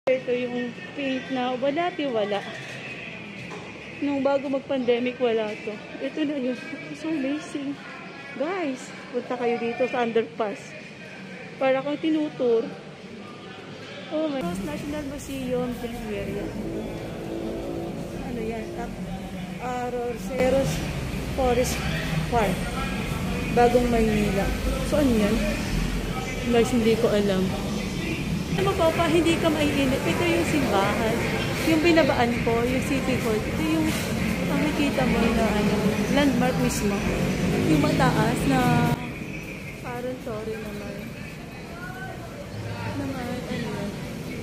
Ito yung pink na wala. Nung bago mag-pandemic, wala to. Ito na yun. So amazing. Guys, punta kayo dito sa underpass. Para kang tinutur. Oh my God. National Museum, January. Ano yan? Arroceros Forest Park. Bagong Maynila. So ano yan? Guys, hindi ko alam. Ano po pa, hindi ka maiinip. Ito yung simbahan. Yung binabaan ko, yung City Hall. Ito yung makikita mo na ano, landmark mismo. Yung mataas na parang sorry naman.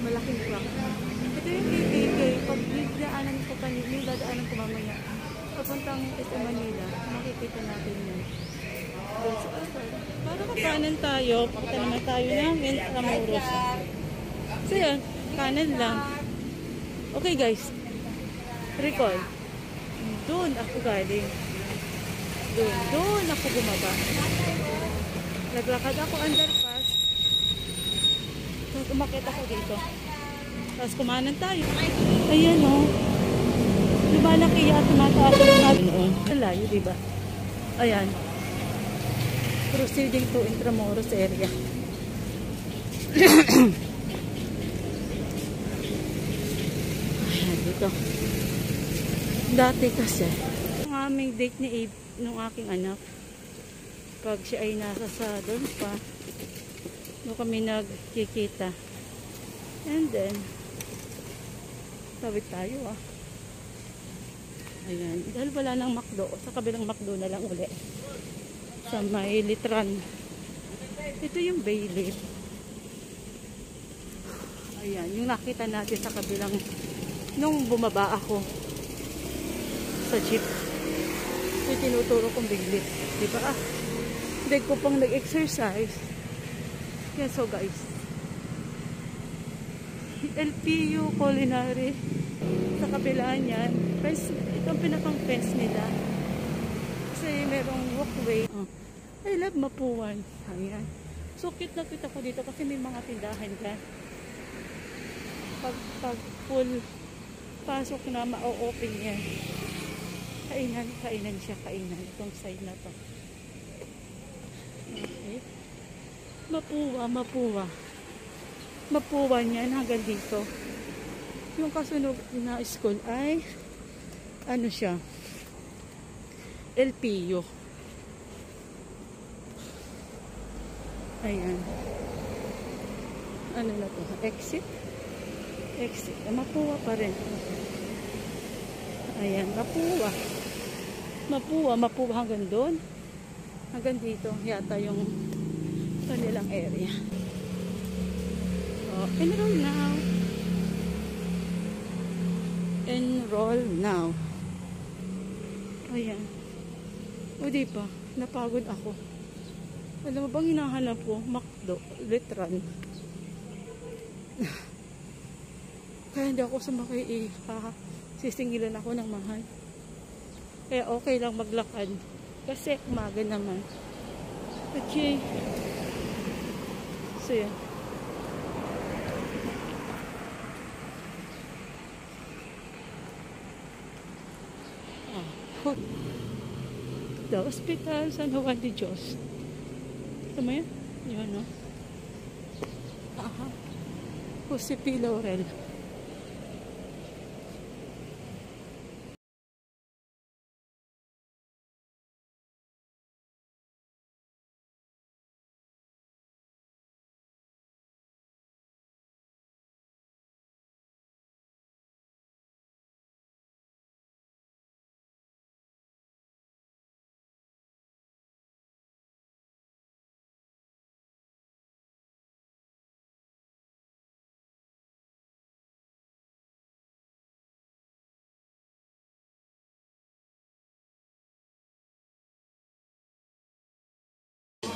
Malaking rock. Ito yung KKK. Pag dadaanan ko kanina, yung dadaanan ko mamaya. Papuntang ito Manila, makikita natin yan. Para kapanan tayo, punta naman tayo ng Intramuros. So yan, kanan lang. Okay guys, recall. Doon ako galing. Doon ako bumaba. Naglakad ako underpass. Tapos umakit ako dito. Tapos kumanan tayo. Ayan o. Lumalaki yan, tumataas ang natin noon. Ang layo, diba? Ayan. Proceeding to Intramuros area. Ayan, dito. Dati kasi, ang aming date ni Abe, nung aking anak, pag siya ay nasa sa doon pa, doon kami nagkikita. And then, tawid tayo Ayan. Dahil wala ng McDo, sa kabilang McDo na lang uli. Sa may Litran. Ito yung Bailey. Ayan, yung nakita natin sa kabilang nung bumaba ako sa jeep. Yung tinuturo kong Bailey. Diba hindi ko pang nag-exercise. Yan, so guys. LPU Culinary. Sa kabila niyan. Itong pinakang fence nila. Kasi merong walkway. I love Mapuan. Ayan. So cute na cute ako dito kasi may mga tindahan dyan. Pag full pasok na ma-open yan. Kainan siya. Itong side na to. Okay. Mapuan yan hanggang dito. Yung kasunod na school ay ano siya? LPU. Ayan. Ano na to? Exit. Mapuwa pa rin. Ayan, Mapuwa hanggang doon. Hanggang dito yata yung kanilang area. So, enroll now. Ayan. O diba? Napagod ako. Alam mo bang hinahanap ko? McDo, Litran. Kaya hindi ako sumakay sisingilan ako ng mahal. Kaya okay lang maglakad. Kasi umaga naman. Okay. So yan. The Hospital San Juan de Dios. Tama yan? Yun, no? Jose P. Laurel.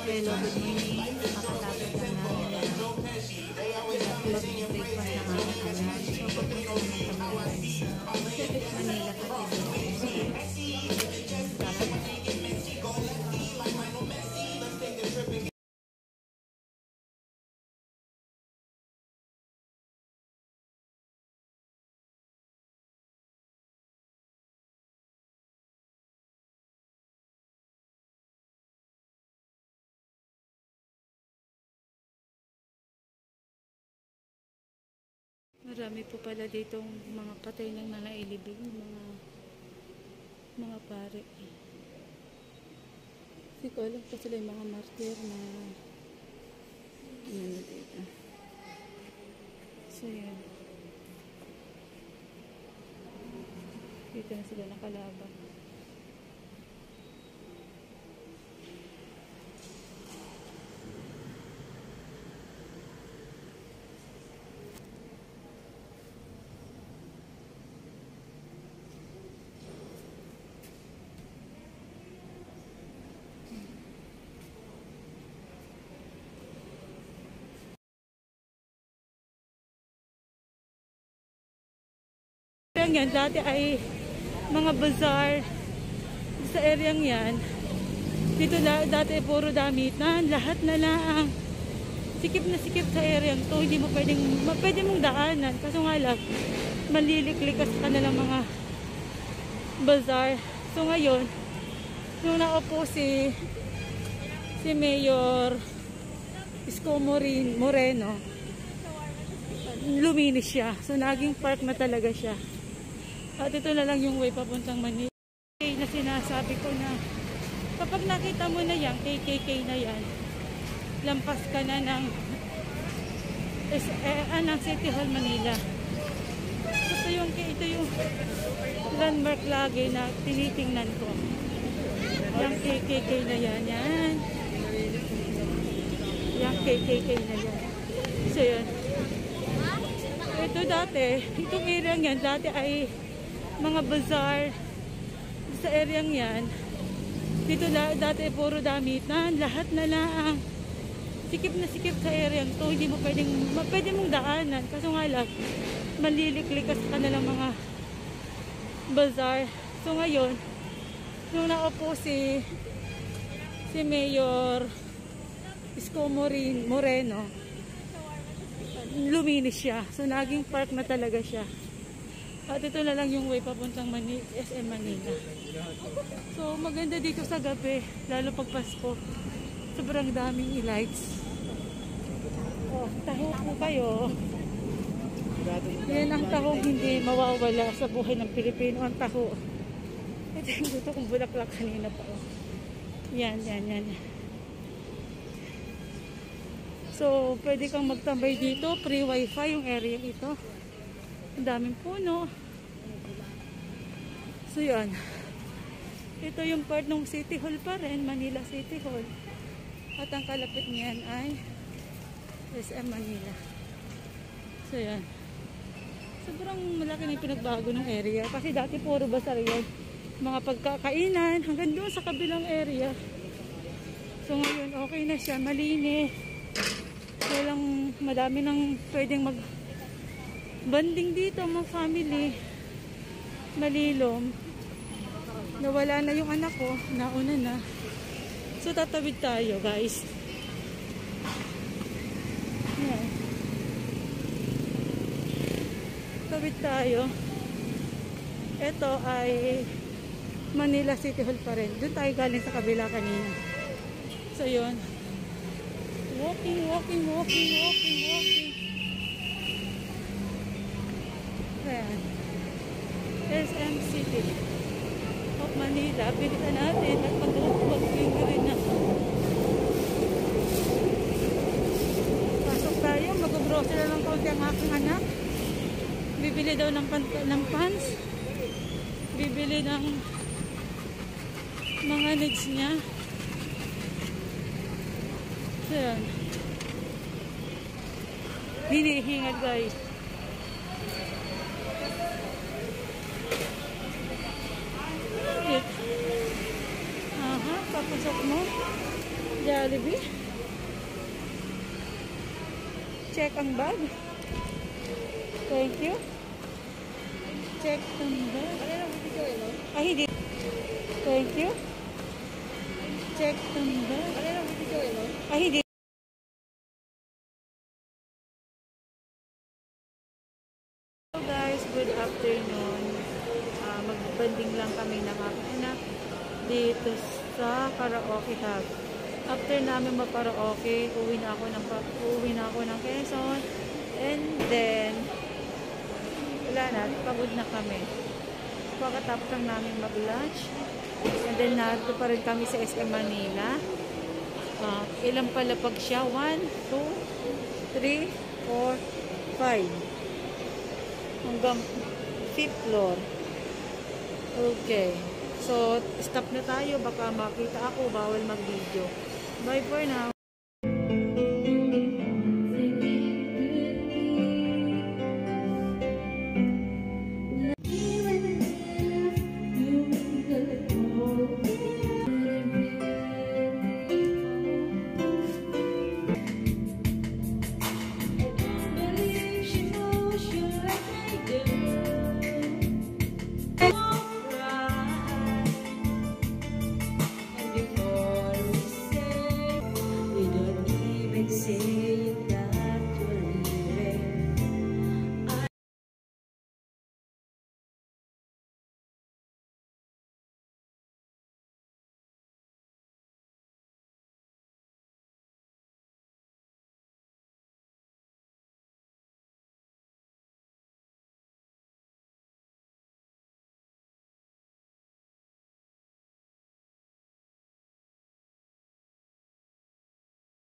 Hello, good morning. Makatapos na namin mag-breakfast na kami. So, papunta namin kami sa Manila kasi Marami po pala ditong mga patay ng mga ilibing, mga pare. Hindi ko alam pa sila yung mga martir na ano dito. So yan. Dito na sila nakalaban. Yan, dati ay mga bazaar sa areang yan. Dito dati ay puro damitan, lahat na lang. Sikip na sikip sa areang to, hindi mo pwede mong daanan. Kaso nga lang, maliliklikas ka na lang mga bazaar. So ngayon, nung naupo si Mayor Isko Moreno, luminis siya. So naging park na talaga siya. At ito na lang yung way papuntang Manila. Na sinasabi ko na kapag nakita mo na yan, KKK na yan, lampas ka na ng City Hall Manila. Ito yung landmark lagi na tinitingnan ko. Yung KKK na yan. Yung KKK na yan. So yan. Ito dati, itong area yan, dati ay mga bazaar sa areang yan. Dito dati ay puro damitan, lahat na lang. Sikip na sikip sa areang to, hindi mo pwede mong daanan. Kaso nga lang, maliliklikas ka na lang mga bazaar. So ngayon, nung naupo si Mayor Isko Moreno, luminis siya. So naging park na talaga siya. At ito na lang yung way papuntang SM Manila. So maganda dito sa gabi, lalo pag Pasko. Sobrang daming lights. Oh, taho po kayo. Yan ang tahong hindi mawawala sa buhay ng Pilipino. Ang taho. Ito yung gusto kong bulaklak kanina pa. Oh. Yan. So pwede kang magtambay dito. Free wifi yung area ito. Ang daming puno. So yan. Ito yung part ng City Hall pa rin. Manila City Hall. At ang kalapit niyan ay SM Manila. So yan. Sobrang malaki na yung pinagbago ng area. Kasi dati puro bazaar yan. Mga pagkakainan. Hanggang doon sa kabilang area. So ngayon okay na siya. Malinis. Walang madami nang pwedeng banding dito mga family. Malilom. Nawala na yung anak ko. Nauna na. So tatawid tayo guys. Yan. Tawid tayo. Ito ay Manila City Hall pa rin. Doon tayo galing sa kabila kanina. So yun. Walking. Ayan. SM City of Manila. Bilisan natin at mag-finger na. Pasok tayo. Mag-grocery lang konti ang aking anak. Bibili daw ng pants. Bibili ng mga needs niya. So yan. Hinihingal guys. Papasok mo. Jollibee. Check ang bag. Thank you. Check ang bag. Ay, hindi. Thank you. Check ang bag. Ay, hindi. Hello guys, good afternoon. Magbanding lang kami ng aking anak dito sa karaoke hub. After namin mag-karaoke, uwi na ako ng Quezon. And then wala na, pagod na kami. Pagkatapos lang namin mag-lunch. And then, narito pa rin kami sa SM Manila. Ilang palapag siya? 1, 2, 3, 4, 5. Hanggang 5th floor. Okay. So, stop na tayo. Baka makita ako. Bawal mag-video. Bye for now.